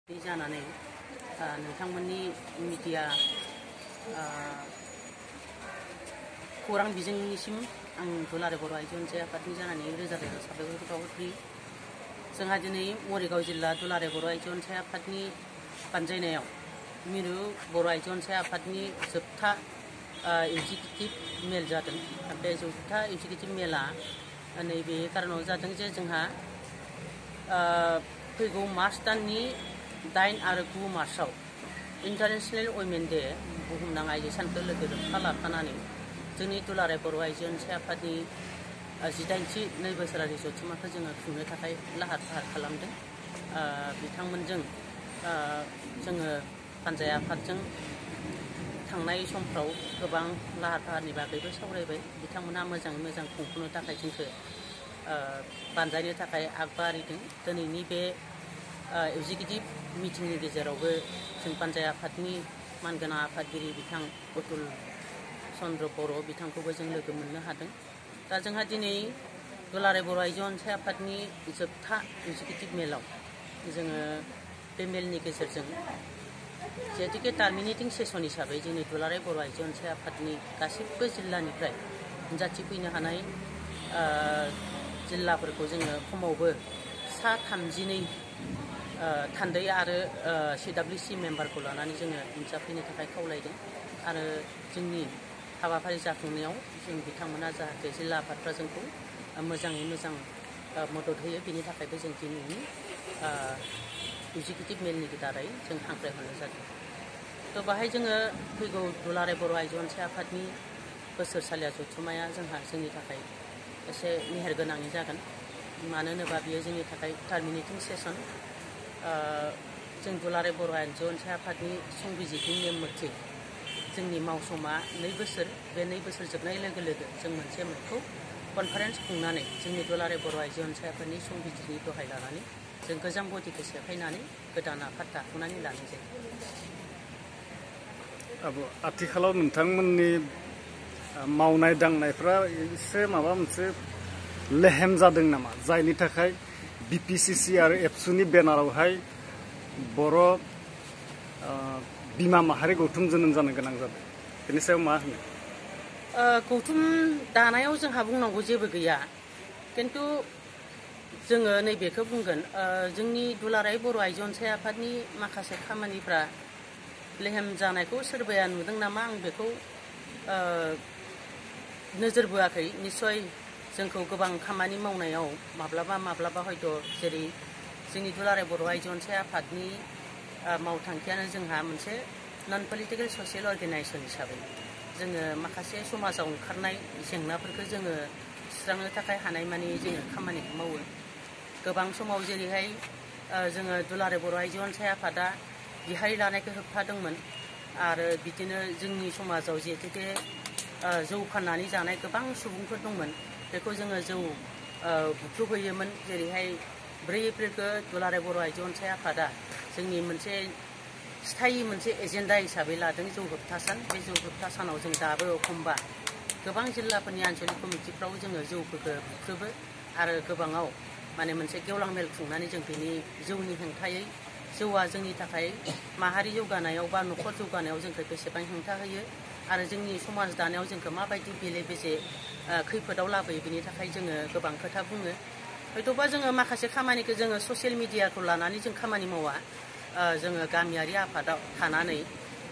जानानै नोंथांमोननि मिडिया खौरां बिजोंनिसिम आं दुलाराय बर' आइजो अनसाय आफादनि जानानै रोजा रोजा साबायखर बावहरग्रोयो। जोंहा दिनै मरिगाव जिल्ला दुलाराय बर' आइजो अनसाय आफादनि बानजायनायाव मिरु बर' आइजो अनसाय आफादनि जोबथा एग्जिकिउटिभ मेल जादों। बे जोबथा एग्जिकिउटिभ मेला नैबे कारनाव जादों जे जोंहा फैगौ मार्च दाननि 8 आरो 9 मार्चआव इन्टारनेशनेल वुमेन डे बुहुमनां आइजो सानखौ लोगो लोब्बा लाफानानै जोंनि दुलाराय बर' आइजो अनसाय आफादनि 18थि नै बोसोरारि जथुम्माखौ जोङो खुंनो थाखाय लाहार फाहार खालामदों। बिथांमोनजों जोङो पान्जाय आफादजों थांनाय समफ्राव गोबां लाहार फाहारनि बागैबो सावरायबाय। बिथांमोनहा मोजाङै मोजां खुंफुंनो थाखाय जोंखौ बानजायनो थाखाय आगबारिदों। दिनैनि बे एग्जिकिउटिभ मिटिंनि गेजेरावबो जों पान्जाय आफादनि मानगोनां आफादगिरि बिथां अतुल चन्द्र बर' बिथांखौबो जों लोगो मोननो हादों। दा जोंहा दिनै दुलाराय बर' आइजो अनसाय आफादनि जोबथा एग्जिकिउटिभ मेलाव जोङो बे मेलनि गेजेरजों जिहेतुके टार्मिनेटिं सेसन हिसाबै जोंनि दुलाराय बर' आइजो अनसाय आफादनि गासिबो जिल्लानिफ्राय नुजाथिफैनो हानाय जिल्लाफोरखौ जोङो खमावबो सा 32 थान्दै आरो CWC मेम्बारखौ लानानै जोङो नुजाफैनो थाखाय खावलायदों। आरो जोंनि हाबाफारि जाफुंनायाव जों बिथांमोना जाहाथे जिल्ला आफादफ्रा जोंखौ मोजाङै मोजां मदद होयो, बेनि थाखायबो जों दिनैनि एग्जिकिउटिभ मेलनि दारै जों हांख्रायहरनाय जादों। थ' बाहाय जोङो फैगौ दुलाराय बर' आइजो अनसाय आफादनि बोसोरसालिया जथुम्माया जोंनि थाखाय एसे मेहेरगोनाङै जागोन। मानो होनोबा बियो जोंनि थाखाय टार्मिनेटिं सेसन। जों दुलाराय बर' आइजो अनसाय आफादनि संबिजितनि नेम मथे जोंनि मावसमा 2 बोसोर, बे 2 बोसोर जोबनाय लोगो लोगो जों मोनसे मोनखौ कनफारेन्स खुंनानै जोंनि दुलाराय बर' आइजो अनसाय आफादनि संबिजितनि दहाय लानानै जों गोजाम बडिखौ सेफायनानै गोदान आफाद दाफुंनानै लानाय जायो। आथिखालाव नोंथांमोननि मावनाय दांनायफ्रा एसे माबा मोनसे लेहेम जादों नामा, जायनि थाखाय BPCC आरो एबसुनि बेनारावहाय बर' बिमा माहारि गौथुम जोनोम जानो गोनां जादों? बेनि सायाव मा होनो? गौथुम दानायाव जोंहा बुंनांगौ जेबो गैया, खिन्थु जोङो नैबेखौ बुंगोन जोंनि दुलाराय बर' आइजो अनसाय आफादनि माखासे खामानिफ्रा लेहेम जानायखौ सोरबाया नुदों नामा, आं बेखौ नोजोर बोआखै। निस्सय जोंखौ गोबां खामानि मावनायाव माब्लाबा हयथ' जेरै जोंनि दुलाराय बर' आइजो अनसाय आफादनि मावथांखियानो जोंहा मोनसे नन पलिटिकेल ससियेल अर्गेनाइजेसन हिसाबै जोङो माखासे समाजाव ओंखारनाय जेंनाफोरखौ जोङो सुस्रांनो थाखाय हानायमानि जोङो खामानिखौ मावो। गोबां समाव जेरैहाय जोङो दुलाराय बर' आइजो अनसाय आफादा बिहारि लानायखौ होबथादोंमोन। आरो बिदिनो जोंनि समाजाव जिहेतुके जौ फाननानै जानाय गोबां सुबुंफोर दंमोन, बेखौ जोङो जौ बुख्रुबहैयोमोन। जेरैहाय 4 एप्रिलखौ दुलाराय बर' आइजो अनसाय आफादा जोंनि मोनसे स्थायि मोनसे एजेन्डा हिसाबै लादों जौ होबथा सान। बे जौ होबथा सानाव जों दाबो एखमबा गोबां जिल्लाफोरनि आन्चलिक कमिटिफ्राव जोङो जौफोरखौ बुख्रुबो आरो गोबाङाव माने मोनसे गेवलां मेल खुंनानै जों बेनि जौनि हेंथायै जौआ जोंनि थाखाय माहारि जौगानायाव बा न'खर जौगानायाव जोंखौ बेसेबां हेंथा होयो आरो जोंनि समाज दानायाव जोंखौ माबायदि बेले बेजे खैफोदाव लाबोयो, बेनि थाखाय जोङो गोबां खोथा बुङो। हयथ'बा जोङो माखासे खामानिखौ जोङो ससियेल मिडियाखौ लानानै जों खामानि मावा। जोङो गामियारि आफादाव थानानै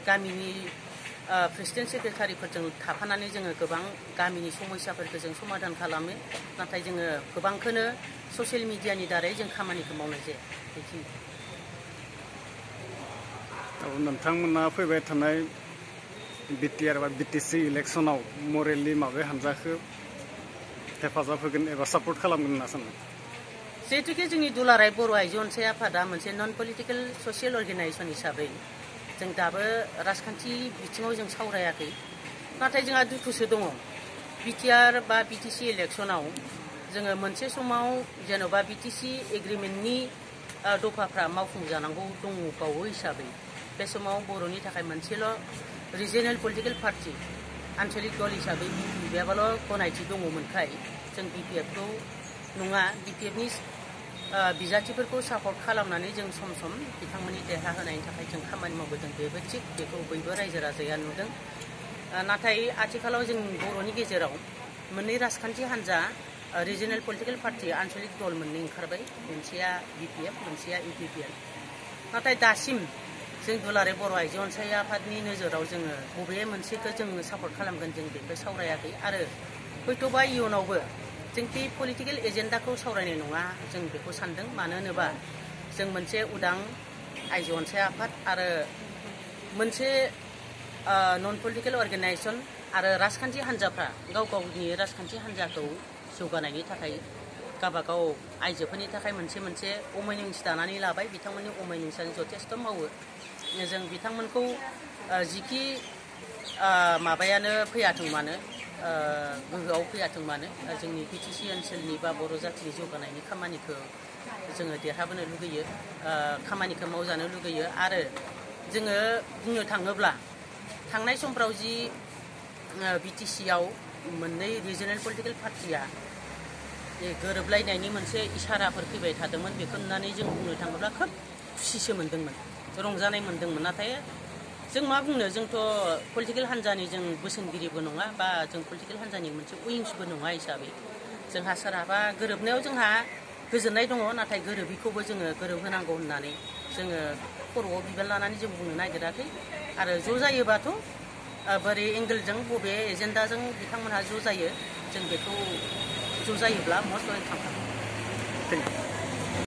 गामिनि प्रेसिडेन्ट सेक्रेटारिफोरजों थाफानानै जोङो गोबां गामिनि समस्याफोरखौ जों समाधान खालामो। नाथाय जोङो गोबांखौनो ससियेल मिडियानि दारै जों खामानिखौ मावनाय जाया। बेखिनि। नोंथांमोना फैबाय थानाय BTR बा BTC इलेक्सनाव मरेलि माबे हान्जाखौ हेफाजाब होगोन एबा सापर्ट खालामगोन होनना सानो? जिहेतुके जोंनि दुलाराय बर' आइजो अनसाय आफादा मोनसे नन पलिटिकेल ससियेल अर्गेनाइजेसन हिसाबै जों दाबो राजखान्थि बिथिङाव जों सावरायाखै। नाथाय जोंहा दुखुसो दङ। BTR बा BTC इलेक्सनाव जोङो मोनसे समाव जेन'बा BTC एग्रिमेन्टनि दफाफ्रा मावफुंजानांगौ दंबावो हिसाबै बे समाव बर'नि थाखाय मोनसेल' रिजनेल पलिटिकेल पार्टि आन्चलिक दल हिसाबै BPF आल' गनायथि दङमोनखाय जों BPF खौ नङा, BPF नि बिजाथिफोरखौ सापर्ट खालामनानै जों सम सम बिथांमोननि देरहा होनायनि थाखाय जों खामानि मावबोदों बेबो थिग बेखौ बयबो रायजो राजाया नुदों नाथाय आथिखालाव जों बर'नि गेजेराव मोननै राजखान्थि हान्जा रिजनेल पलिटिकेल पार्टी आन्चलिक दल मोननै ओंखारबाय मोनसेया BPF मोनसेया UPPL नाथाय दासिम जों दुलाराय बर' आइजो अनसाय आफादनि नोजोराव जोङो बबे मोनसेखौ जों सापर्ट खालामगोन जों बेखौ सावरायाखै आरो हयथ'बा इयुनावबो जों बे पलिटिकेल एजेन्डाखौ सावरायनाय नङा जों बेखौ सानदों मानो होनोबा जों मोनसे उदां आइजो अनसाय आफाद आरो मोनसे नन पलिटिकेल अर्गेनाइजेसन आरो राजखान्थि हान्जाफ्रा गाव गावनि राजखान्थि हान्जाखौ जौगानायनि थाखाय गावबागाव आइजोफोरनि थाखाय मोनसे अमेनिंस दानानै लाबाय बिथांमोननि अमेनिंसआनो जथेस्थ' मावो जों बिथांमोनखौ जिखि माबायानो फैयाथों मानो गोहोआव फैयाथों मानो जोंनि BTC ओनसोलनि बा बर' जाथिनि जौगानायनि खामानिखौ जोङो देरहाबोनो लुगैयो खामानिखौ मावजानो लुगैयो आरो जोङो बुंनो थाङोब्ला थांनाय समफ्राव जि BTCआव मोननै रिजनेल पलिटिकेल पार्टिया गोरोबलायनायनि मोनसे इसाराफोर फैबाय थादोंमोन बेखौ नुनानै जों बुंनो थाङोब्ला खोब खुसिसो मोन्दोंमोन रंजानाय मोन्दोंमोन नाथाय जों मा बुंनो जोंथ' पलिटिकेल हान्जानि जों बोसोनगिरिबो नङा बा जों पलिटिकेल हान्जानि मोनसे उइंसबो नङा हिसाबै जोंहा सोरहाबा गोरोबनायाव जोंहा गोजोननाय दङ नाथाय गोरोबिखौबो जोङो गोरोबहोनांगौ होननानै जोङो खर'आव बिबान लानानै जों बुंनो नागिराखै आरो ज' जायोबाथ' बोरै एंगेलजों बबे एजेन्डाजों बिथांमोनहा ज' जायो जों बेखौ ज' जायोब्ला मस्ट वेलकाम।